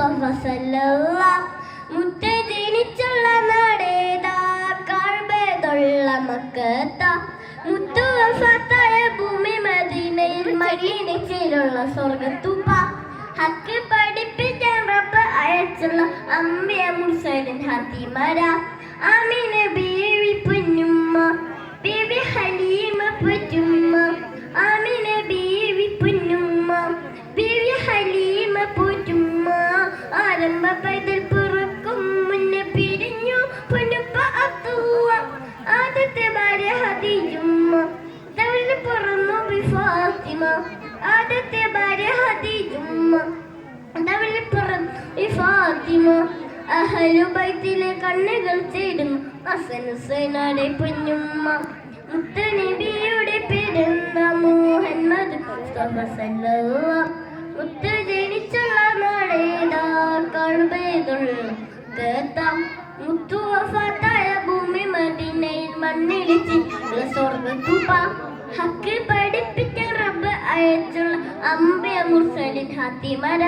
മുസ്തഫ സല്ലല്ലാഹ് മുത്ത് ജനിച്ചുള്ള നാടേതാ കഅബയുള്ള മക്കത്ത മുത്തു വഫാത്തായ ഭൂമി മദീനയിൽ മദീനയിലുള്ള സ്വർഗ്ഗത്തുപ്പ ഹക്ക് പഠിപ്പിക്കാൻ റബ്ബ് അയച്ചുള്ള അമ്പിയ മുർസലിൻ ഹത്തിമര ആമിന ബീവി പൊന്നുമ്മ ബീവി ഹലീമ പൊന്നുമ്മ ആമിന ബീവി പൊന്നുമ്മ ബീവി ഹലീമ പൊന്നുമ്മ ആരംഭ പൈതൽ പിറക്കും മുന്നേ പിരിഞ്ഞു പൊന്നുപ്പ അത്തുവ ആദ്യത്തെ ഭാര്യ ഹദീജുമ്മ തവല് പിറന്നു ഫാത്തിമ ആദ്യത്തെ ഭാര്യ ഹദീജുമ്മ തവല് പിറന്നു ഫാത്തിമ അഹ്ലു ബൈത്തിലെ കണ്ണുകൾ തേടുന്നു ഹസൻ ഹുസൈനാടെ പൊന്നുമ്മ മുത്തുനബിയുടെ പിറന്ന മുഹമ്മദ് മുസ്തഫ സല്ലല്ലാഹു മുത്ത് ജനിച്ചുള്ള നാടേതാ കഅബയുള്ള മുത്തു വഫാത്തായ ഭൂമി മദീനയിൽ മണ്ണിടിച്ചിട്ടുള്ള സ്വർഗ്ഗത്തുപ്പ ഹക്ക് പഠിപ്പിക്കാൻ റബ്ബ് അയച്ചുള്ള അമ്പിയ മുർസലിൻ ഹത്തിമര